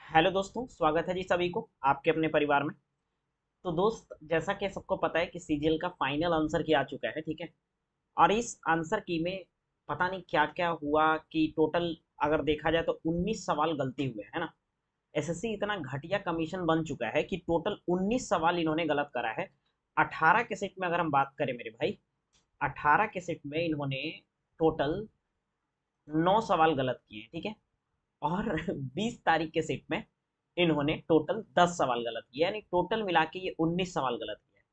Hello दोस्तों, स्वागत है जी सभी को आपके अपने परिवार में। तो दोस्त, जैसा कि सबको पता है कि सीजीएल का फाइनल आंसर की आ चुका है, ठीक है। और इस आंसर की में पता नहीं क्या क्या हुआ कि टोटल अगर देखा जाए तो 19 सवाल गलती हुए है ना। एसएससी इतना घटिया कमीशन बन चुका है कि टोटल 19 सवाल इन्होंने गलत करा है। 18 के सेट में अगर हम बात करें मेरे भाई, 18 के सेट में इन्होंने टोटल 9 सवाल गलत किए हैं, ठीक है। और 20 तारीख के सेट में इन्होंने टोटल 10 सवाल गलत किए, यानी टोटल मिला के ये 19 सवाल गलत किए।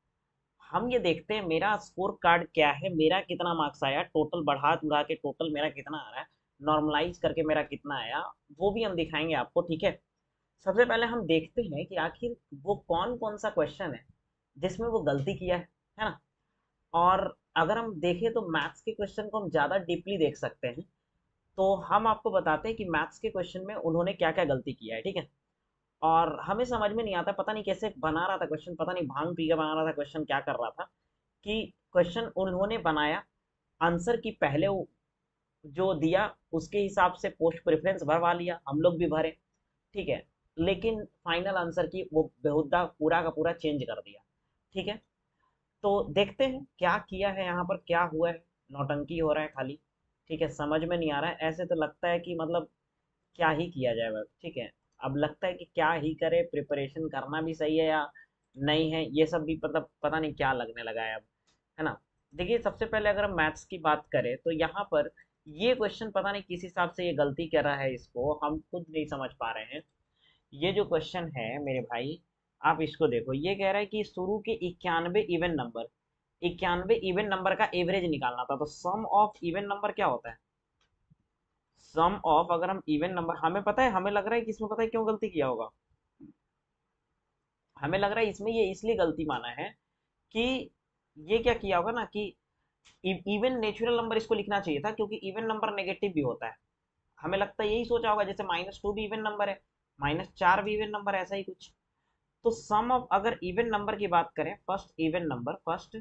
हम ये देखते हैं मेरा स्कोर कार्ड क्या है, मेरा कितना मार्क्स आया, टोटल बढ़ा चढ़ा के टोटल मेरा कितना आ रहा है, नॉर्मलाइज करके मेरा कितना आया, वो भी हम दिखाएंगे आपको, ठीक है। सबसे पहले हम देखते हैं कि आखिर वो कौन कौन सा क्वेश्चन है जिसमें वो गलती किया है ना। और अगर हम देखें तो मैथ्स के क्वेश्चन को हम ज़्यादा डीपली देख सकते हैं। तो हम आपको बताते हैं कि मैथ्स के क्वेश्चन में उन्होंने क्या क्या गलती किया है, ठीक है। और हमें समझ में नहीं आता, पता नहीं कैसे बना रहा था क्वेश्चन, पता नहीं भांग पी के बना रहा था क्वेश्चन, क्या कर रहा था कि क्वेश्चन उन्होंने बनाया, आंसर की पहले जो दिया उसके हिसाब से पोस्ट प्रेफरेंस भरवा लिया, हम लोग भी भरे, ठीक है। लेकिन फाइनल आंसर की वो बेहुदा पूरा का पूरा चेंज कर दिया, ठीक है। तो देखते हैं क्या किया है यहाँ पर, क्या हुआ है। नौटंकी हो रहा है खाली, ठीक है, समझ में नहीं आ रहा है। ऐसे तो लगता है कि मतलब क्या ही किया जाए बस, ठीक है। अब लगता है कि क्या ही करे, प्रिपरेशन करना भी सही है या नहीं है, ये सब भी मतलब पता नहीं क्या लगने लगा है अब, है ना। देखिए, सबसे पहले अगर हम मैथ्स की बात करें तो यहाँ पर ये क्वेश्चन पता नहीं किस हिसाब से ये गलती कर रहा है, इसको हम खुद नहीं समझ पा रहे हैं। ये जो क्वेश्चन है मेरे भाई, आप इसको देखो, ये कह रहा है कि शुरू के 91 इवन नंबर, 91 इवन नंबर का एवरेज निकालना था। तो सम ऑफ इवन नंबर क्या होता है? सम ऑफ, अगर हम इवन नंबर, हमें पता है, हमें लग रहा है कि इसमें पता है क्यों गलती किया होगा। हमें लग रहा है इसमें ये इसलिए गलती माना है कि ये क्या किया होगा ना कि इवन नेचुरल नंबर इसको लिखना चाहिए था, क्योंकि इवन नंबर नेगेटिव भी होता है। हमें लगता है यही सोचा होगा, जैसे -2 भी इवन नंबर है, -4 भी इवन नंबर है, ऐसा ही कुछ। तो सम ऑफ, अगर इवन नंबर की बात करें, first even number, first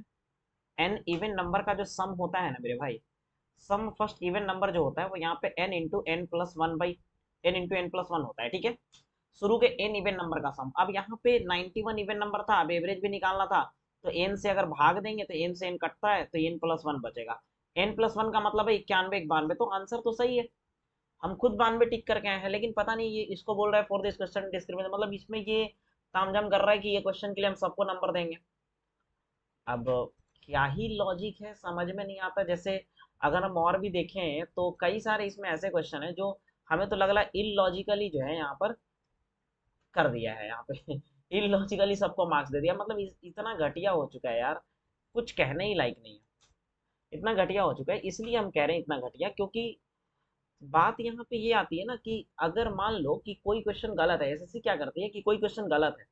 n even number का जो सम होता है ना मेरे भाई, सम फर्स्ट इवन नंबर जो होता है वो यहाँ पे n into n plus one by n into n plus one होता है, ठीक है। शुरू के n इवन नंबर का सम। अब यहाँ पे 91 इवन नंबर था, अब एवरेज भी निकालना था, तो n से अगर भाग देंगे तो n से n कटता है, तो n प्लस वन बचेगा। n प्लस वन का मतलब है 91 91, तो आंसर तो सही है। हम खुद 92 टिक करके आए हैं, लेकिन पता नहीं ये इसको बोल रहा है फॉर दिस क्वेश्चन डिस्क्रिमिनेट, मतलब इसमें ये तामझाम कर रहा है कि ये क्वेश्चन के लिए हम सबको नंबर देंगे। अब क्या ही लॉजिक है, समझ में नहीं आता। जैसे अगर हम और भी देखें तो कई सारे इसमें ऐसे क्वेश्चन हैं जो हमें तो लग रहा है इलॉजिकली जो है यहाँ पर कर दिया है, यहाँ पे इलॉजिकली सबको मार्क्स दे दिया। मतलब इतना घटिया हो चुका है यार, कुछ कहने ही लायक नहीं है। इतना घटिया हो चुका है, इसलिए हम कह रहे हैं इतना घटिया, क्योंकि बात यहाँ पे ये आती है ना कि अगर मान लो कि कोई क्वेश्चन गलत है, एसएससी क्या करती है कि कोई क्वेश्चन गलत है,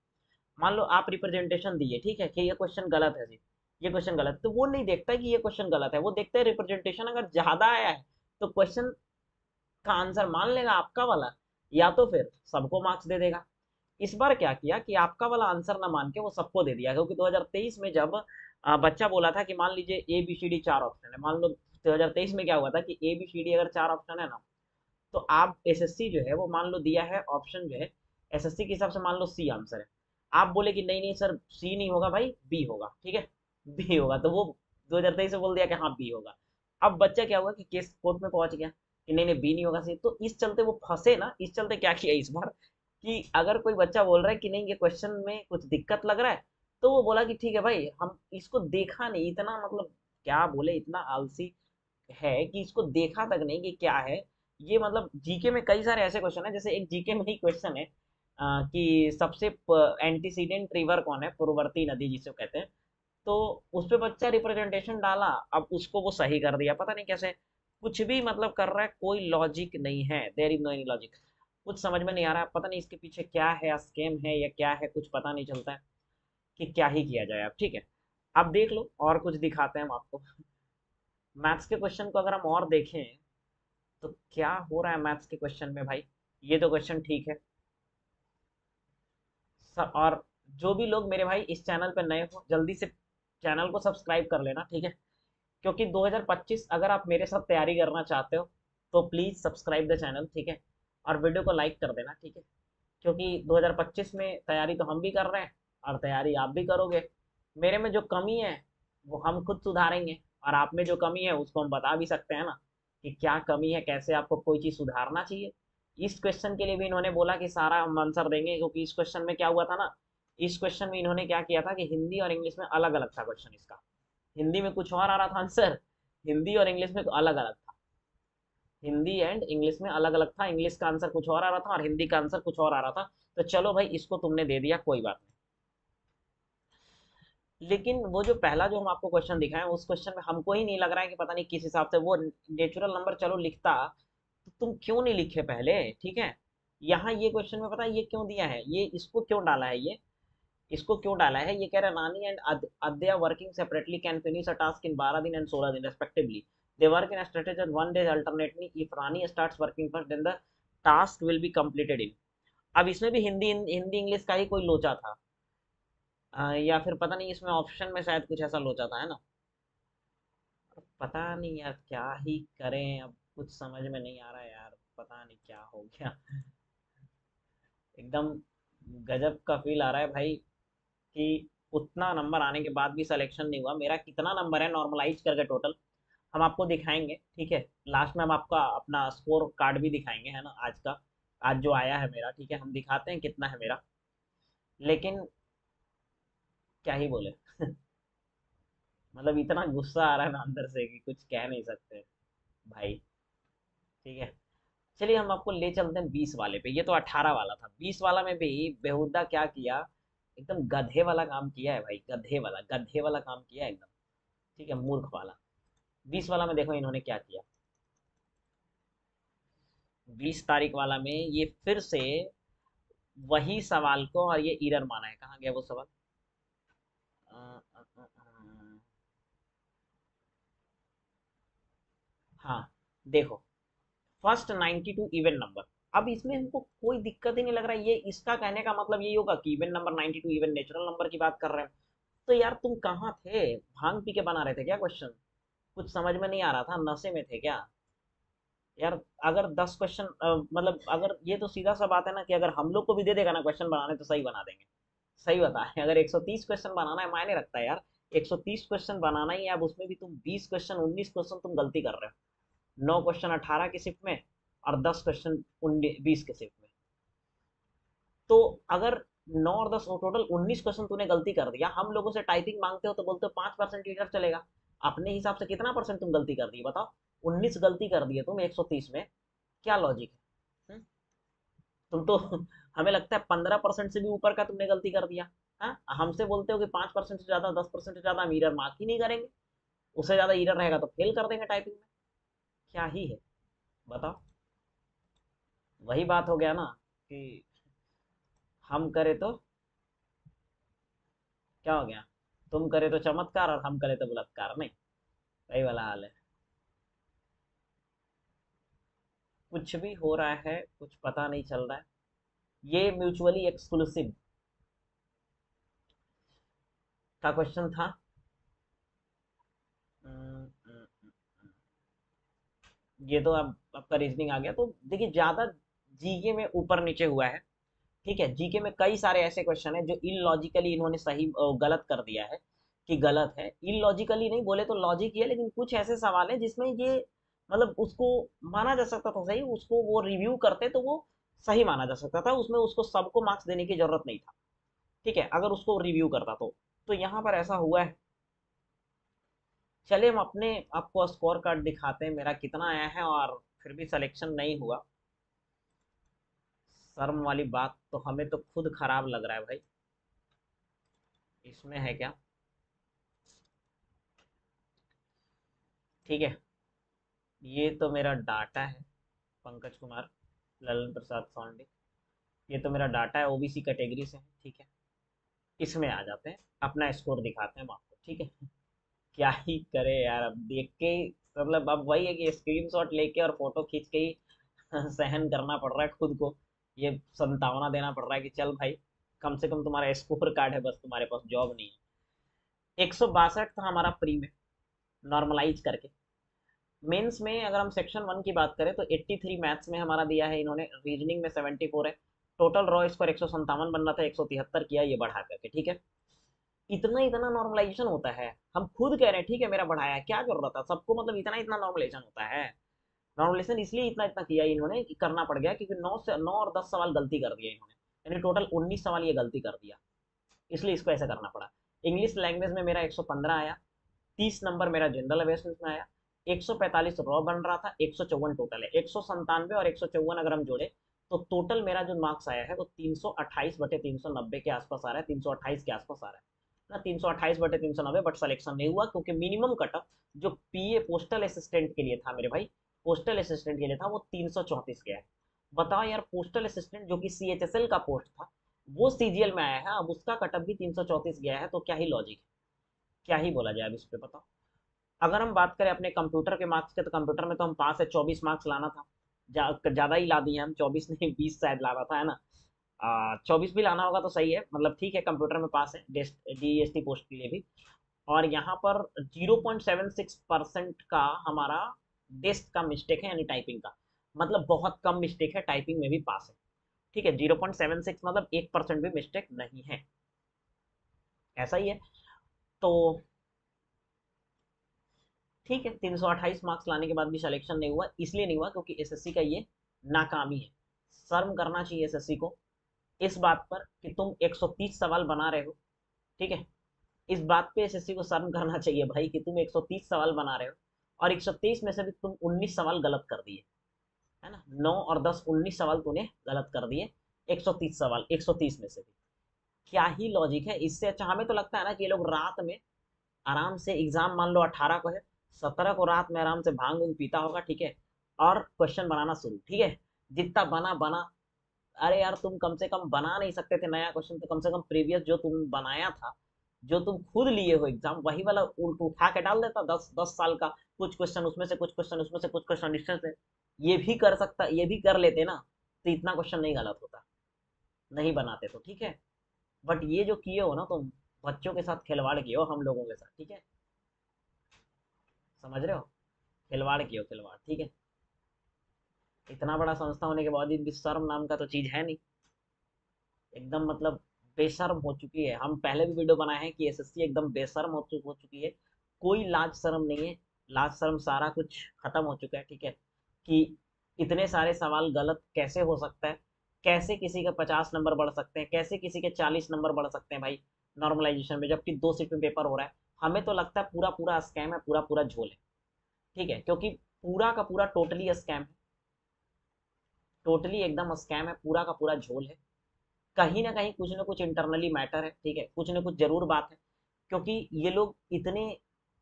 मान लो आप रिप्रेजेंटेशन दिए, ठीक है, कि ये क्वेश्चन गलत है जी, ये क्वेश्चन गलत, तो वो नहीं देखता कि ये क्वेश्चन गलत है, वो देखता है रिप्रेजेंटेशन अगर ज्यादा आया है तो क्वेश्चन का आंसर मान लेगा आपका वाला, या तो फिर सबको मार्क्स दे देगा। इस बार क्या किया कि आपका वाला आंसर ना मान के वो सबको दे दिया, क्योंकि 2023 में जब बच्चा बोला था कि मान लीजिए ए बी सी डी चार ऑप्शन है, मान लो 2023 में क्या हुआ था कि ए बी सी डी अगर चार ऑप्शन है ना, तो आप एसएससी जो है वो मान लो दिया है ऑप्शन जो है, एसएससी के हिसाब से मान लो सी आंसर है, आप बोले कि नहीं नहीं सर सी नहीं होगा भाई, बी होगा, ठीक है, बी होगा, तो वो 2023 में बोल दिया कि हाँ बी होगा। अब बच्चा क्या हुआ कि केस कोर्ट में पहुंच गया कि नहीं नहीं बी नहीं होगा सी, तो इस चलते वो फंसे ना, इस चलते क्या किया इस बार कि अगर कोई बच्चा बोल रहा है कि नहीं ये क्वेश्चन में कुछ दिक्कत लग रहा है, तो वो बोला कि ठीक है भाई, हम इसको देखा नहीं, इतना मतलब क्या बोले, इतना आलसी है कि इसको देखा तक नहीं कि क्या है ये। मतलब जीके में कई सारे ऐसे क्वेश्चन है, जैसे एक जीके में ही क्वेश्चन है कि सबसे एंटीसीडेंट रिवर कौन है, पूर्ववर्ती नदी जिसे कहते हैं। तो उस पे बच्चा रिप्रेजेंटेशन डाला, अब उसको वो सही कर दिया, पता नहीं कैसे, कुछ भी मतलब कर रहा है, कोई लॉजिक नहीं है, there is no any logic. कुछ समझ में नहीं आ रहा है, पता नहीं इसके पीछे क्या है, स्कैम है या क्या है, कुछ पता नहीं चलता है कि क्या ही किया जाए। अब ठीक है, अब देख लो और कुछ दिखाते हैं हम आपको। मैथ्स के क्वेश्चन को अगर हम और देखें तो क्या हो रहा है मैथ्स के क्वेश्चन में भाई। ये तो क्वेश्चन ठीक है सब। और जो भी लोग मेरे भाई इस चैनल पे नए हो, जल्दी से चैनल को सब्सक्राइब कर लेना, ठीक है। क्योंकि 2025 अगर आप मेरे साथ तैयारी करना चाहते हो तो प्लीज़ सब्सक्राइब द चैनल, ठीक है। और वीडियो को लाइक कर देना, ठीक है। क्योंकि 2025 में तैयारी तो हम भी कर रहे हैं और तैयारी आप भी करोगे। मेरे में जो कमी है वो हम खुद सुधारेंगे, और आप में जो कमी है उसको हम बता भी सकते हैं ना कि क्या कमी है, कैसे आपको कोई चीज़ सुधारना चाहिए। इस क्वेश्चन के लिए भी इन्होंने बोला कि सारा हम आंसर देंगे, क्योंकि इस क्वेश्चन में क्या हुआ था ना, इस क्वेश्चन में इन्होंने क्या किया था कि हिंदी और इंग्लिश में अलग अलग था क्वेश्चन इसका। हिंदी में कुछ और आ रहा था आंसर, हिंदी और इंग्लिश में अलग अलग था। हिंदी एंड इंग्लिश में अलग अलग था, इंग्लिश का आंसर कुछ और आ रहा था और हिंदी का आंसर कुछ और आ रहा था। तो चलो भाई, इसको तुमने दे दिया, कोई बात नहीं। लेकिन वो जो पहला जो हम आपको क्वेश्चन दिखाएं, उस क्वेश्चन में हमको ही नहीं लग रहा है कि पता नहीं किस हिसाब से वो नेचुरल नंबर चलो लिखता, तो तुम क्यों नहीं लिखे पहले, ठीक है। यहाँ ये क्वेश्चन में पता है ये क्यों दिया है, ये इसको क्यों डाला है, ये इसको क्यों डाला है, ये कह रहा है Rani and Aadya working separately can finish a task in 12 दिन एंड 16 दिन respectively. They work in strategy one day alternately, if Rani starts working first then the task will be completed in. अब इसमें भी हिंदी हिंदी इंग्लिश का ही कोई लोचा था, या फिर पता नहीं इसमें ऑप्शन में शायद कुछ ऐसा लोचा था, है ना। पता नहीं यार क्या ही करें, अब कुछ समझ में नहीं आ रहा है यार, पता नहीं क्या हो गया। एकदम गजब का फील आ रहा है भाई कि उतना नंबर आने के बाद भी सिलेक्शन नहीं हुआ। मेरा कितना नंबर है नॉर्मलाइज करके टोटल हम आपको दिखाएंगे, ठीक है। लास्ट में हम आपका अपना स्कोर कार्ड भी दिखाएंगे, है ना, आज का, आज जो आया है मेरा, ठीक है, हम दिखाते हैं कितना है मेरा। लेकिन क्या ही बोले, मतलब इतना गुस्सा आ रहा है ना अंदर से कि कुछ कह नहीं सकते भाई, ठीक है। चलिए हम आपको ले चलते हैं 20 वाले पे, ये तो 18 वाला था, 20 वाला में भी बेहुदा क्या किया, एकदम गधे वाला काम किया है भाई, गधे वाला काम किया है एकदम, ठीक है, मूर्ख वाला। 20 वाला में देखो इन्होंने क्या किया। 20 तारीख वाला में ये फिर से वही सवाल को, और ये एरर माना है, कहाँ गया वो सवाल। अ, अ, अ, अ, हाँ, देखो, फर्स्ट 92 इवन नंबर। अब इसमें हमको कोई दिक्कत ही नहीं लग रहा है, ये इसका कहने का मतलब यही होगा कि even number 92 even natural number की बात कर रहे हैं। तो यार तुम कहाँ थे, भांग पी के बना रहे थे क्या क्वेश्चन, कुछ समझ में नहीं आ रहा था, नशे में थे क्या यार। अगर 10 क्वेश्चन, मतलब अगर ये तो सीधा सा बात है ना कि अगर हम लोग को भी दे देगा ना क्वेश्चन बनाने तो सही बना देंगे। सही बता है, अगर 130 क्वेश्चन बनाना है, मायने रखता है यार, 130 क्वेश्चन बनाना ही है। अब उसमें भी तुम 20 क्वेश्चन 19 क्वेश्चन तुम गलती कर रहे हो, 9 क्वेश्चन 18 की शिफ्ट में और 10 क्वेश्चन 20 के शिफ्ट में। तो अगर 9 और 10 टोटल 19 क्वेश्चन तूने गलती कर दिया, हम लोगों से टाइपिंग मांगते हो तो बोलते हो 5% टीचर चलेगा, अपने हिसाब से कितना परसेंट तुम गलती कर दी बताओ। 19 गलती कर दी है तुम 130 में, क्या लॉजिक है। तुम तो हमें लगता है 15% से भी ऊपर का तुमने गलती कर दिया। हाँ, हमसे बोलते हो कि 5% से ज्यादा 10% से ज्यादा हम ईरर मार्क ही नहीं करेंगे, उससे ज्यादा ईरर रहेगा तो फेल कर देंगे टाइपिंग में। क्या ही है, बताओ। वही बात हो गया ना कि हम करे तो क्या हो गया, तुम करे तो चमत्कार और हम करे तो बलात्कार, नहीं, वही वाला हाल है। कुछ भी हो रहा है, कुछ पता नहीं चल रहा है। ये म्यूचुअली एक्सक्लूसिव का क्वेश्चन था। हम्म, हम्म, ये तो अब आपका रीजनिंग आ गया, तो देखिए ज्यादा जीके में ऊपर नीचे हुआ है, ठीक है। जीके में कई सारे ऐसे क्वेश्चन है जो इलॉजिकली इन्होंने सही गलत कर दिया है, कि गलत है, इलॉजिकली नहीं बोले तो लॉजिक ही है, लेकिन कुछ ऐसे सवाल है जिसमें ये मतलब उसको माना जा सकता था सही, उसको वो रिव्यू करते तो वो सही माना जा सकता था, उसमें उसको सबको मार्क्स देने की जरूरत नहीं था, ठीक है, अगर उसको रिव्यू करता तो यहाँ पर ऐसा हुआ है। चलिए हम अपने आपको स्कोर कार्ड दिखाते हैं मेरा कितना आया है, और फिर भी सिलेक्शन नहीं हुआ। शर्म वाली बात, तो हमें तो खुद खराब लग रहा है भाई, इसमें है क्या, ठीक है। ये तो मेरा डाटा है, पंकज कुमार, ललन प्रसाद सौंडी, ये तो मेरा डाटा है, ओबीसी कैटेगरी से है, ठीक है। इसमें आ जाते हैं, अपना स्कोर दिखाते हैं हम आपको, ठीक है। क्या ही करे यार, अब देख के मतलब अब वही है कि स्क्रीनशॉट लेके और फोटो खींच के ही सहन करना पड़ रहा है खुद को, ये संतावना देना पड़ रहा है कि चल भाई, कम से कम तुम्हारा स्कोर कार्ड है, बस तुम्हारे पास जॉब नहीं है। 162 था हमारा प्री में, नॉर्मलाइज करके। मेंस में अगर हम सेक्शन 1 की बात करें तो 83 मैथ्स में हमारा दिया है इन्होंने, रीजनिंग में 74 है, टोटल रॉ स्कोर 157 बन रहा था, 173 किया ये बढ़ा करके, ठीक है। इतना इतना नॉर्मलाइजेशन होता है, हम खुद कह रहे हैं ठीक है मेरा बढ़ाया, क्या जरूरत था सबको, मतलब इतना इतना नॉर्मलाइजेशन होता है। नॉर्मलाइजेशन इसलिए इतना इतना किया इन्होंने कि करना पड़ गया, क्योंकि 9 और 10 सवाल गलती कर दिया इन्होंने, यानी टोटल 19 सवाल ये गलती कर दिया, इसलिए इसको ऐसा करना पड़ा। इंग्लिश लैंग्वेज में मेरा 115 आया, 30 नंबर मेरा जनरल अवेयरनेस में आया, 145 रॉ बन रहा था, 154 टोटल है, 197 और 154 अगर हम जोड़े तो टोटल मेरा जो मार्क्स आया है वो 328/390 के आसपास आ रहा है, 328 के आसपास आ रहा है ना, 328/390। बट सिलेक्शन नहीं हुआ क्योंकि मिनिमम कटअप जो पीए पोस्टल असिस्टेंट के लिए था मेरे भाई, पोस्टल असिस्टेंट के लिए था वो 334 गया है। बताओ यार, पोस्टल असिस्टेंट जो कि सीएचएसएल का पोस्ट था वो सीजीएल में आया है, अब उसका कटअप भी 334 गया है, तो क्या ही लॉजिक है, क्या ही बोला जाए अब इस पे बताओ। अगर हम बात करें अपने कंप्यूटर के मार्क्स के, तो कंप्यूटर में तो हम पास है, 24 मार्क्स लाना था, ज्यादा ही ला दिए हम, 24 नहीं 20 शायद लाना था, है ना। 24 भी लाना होगा तो सही है, मतलब ठीक है, कंप्यूटर में पास है डीएसटी पोस्ट के लिए भी। और यहाँ पर 0.76% का हमारा डेस्क का मिस्टेक है, यानी टाइपिंग का, मतलब बहुत कम मिस्टेक है, टाइपिंग में भी पास है, ठीक है। 0.76 मतलब 1% भी मिस्टेक नहीं है, ऐसा ही है। तो ठीक है, 328 मार्क्स लाने के बाद भी सिलेक्शन नहीं हुआ, इसलिए नहीं हुआ क्योंकि एसएससी का ये नाकामी है। शर्म करना चाहिए एसएससी को इस बात पर कि तुम 130 सवाल बना रहे हो, ठीक है। इस बात पे एसएससी को शर्म करना चाहिए भाई कि तुम 130 सवाल बना रहे हो और 123 में से भी तुम 19 सवाल गलत कर दिए, है ना। 9 और 10 19 सवाल तूने गलत कर दिए, 130 सवाल 130 में से भी, क्या ही लॉजिक है। इससे अच्छा हमें तो लगता है ना कि ये लोग रात में आराम से एग्जाम, मान लो 18 को है, 17 को रात में आराम से भांग भूंग पीता होगा, ठीक है, और क्वेश्चन बनाना शुरू, ठीक है, जितना बना बना। अरे यार, तुम कम से कम बना नहीं सकते थे नया क्वेश्चन, तो कम से कम प्रीवियस जो तुम बनाया था, जो तुम खुद लिए हो एग्जाम, वही वाला उल्ट उठा के डाल देता, 10 10 साल का, कुछ क्वेश्चन उसमें से, कुछ क्वेश्चन उसमें से, कुछ क्वेश्चन इसमें से, ये भी कर सकता, ये भी कर लेते ना, तो इतना क्वेश्चन नहीं गलत होता, नहीं बनाते तो, ठीक है। बट ये जो किए हो ना तुम, बच्चों के साथ खिलवाड़ किए हो हम लोगों के साथ, ठीक है, समझ रहे हो, खिलवाड़ किए हो, खिलवाड़, ठीक है। इतना बड़ा संस्था होने के बाद भी शर्म नाम का तो चीज है नहीं, एकदम मतलब बेशर्म हो चुकी है। हम पहले भी वीडियो बनाए हैं कि एसएससी एकदम बेशर्म हो चुकी है, कोई लाज शर्म नहीं है, लाज शर्म सारा कुछ खत्म हो चुका है, ठीक है। कि इतने सारे सवाल गलत कैसे हो सकता है, कैसे किसी का 50 नंबर बढ़ सकते हैं, कैसे किसी के 40 नंबर बढ़ सकते हैं भाई नॉर्मलाइजेशन में, जबकि 2 शिफ्ट में पेपर हो रहा है। हमें तो लगता है पूरा पूरा स्कैम है, पूरा पूरा झोल है, ठीक है, क्योंकि पूरा का पूरा टोटली स्कैम है, टोटली एकदम स्कैम है, पूरा का पूरा झोल है। कहीं ना कुछ इंटरनली मैटर है, ठीक है, कुछ ना कुछ जरूर बात है, क्योंकि ये लोग इतने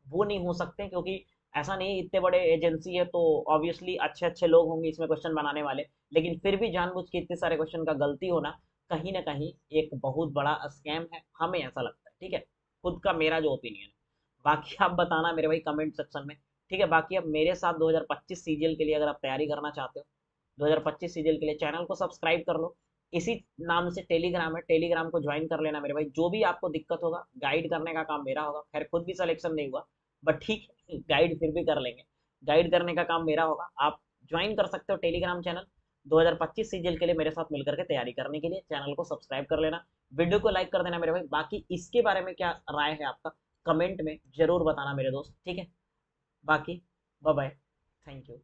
वो नहीं हो सकते, क्योंकि ऐसा नहीं इतने बड़े एजेंसी है तो ऑब्वियसली अच्छे अच्छे लोग होंगे इसमें क्वेश्चन बनाने वाले, लेकिन फिर भी जानबूझ के इतने सारे क्वेश्चन का गलती होना कहीं ना कहीं एक बहुत बड़ा स्कैम है, हमें ऐसा लगता है, ठीक है, खुद का मेरा जो ओपिनियन है। बाकी आप बताना मेरे भाई कमेंट सेक्शन में, ठीक है। बाकी अब मेरे साथ 2025 सीजीएल के लिए अगर आप तैयारी करना चाहते हो, 2025 सीजीएल के लिए चैनल को सब्सक्राइब कर लो, इसी नाम से टेलीग्राम है, टेलीग्राम को ज्वाइन कर लेना मेरे भाई, जो भी आपको दिक्कत होगा गाइड करने का काम मेरा होगा, खैर खुद भी सिलेक्शन नहीं हुआ बट ठीक है, गाइड फिर भी कर लेंगे, गाइड करने का काम मेरा होगा। आप ज्वाइन कर सकते हो टेलीग्राम चैनल, 2025 सीजीएल के लिए मेरे साथ मिलकर के तैयारी करने के लिए चैनल को सब्सक्राइब कर लेना, वीडियो को लाइक कर देना मेरे भाई। बाकी इसके बारे में क्या राय है आपका, कमेंट में जरूर बताना मेरे दोस्त, ठीक है। बाकी बाय बाय, थैंक यू।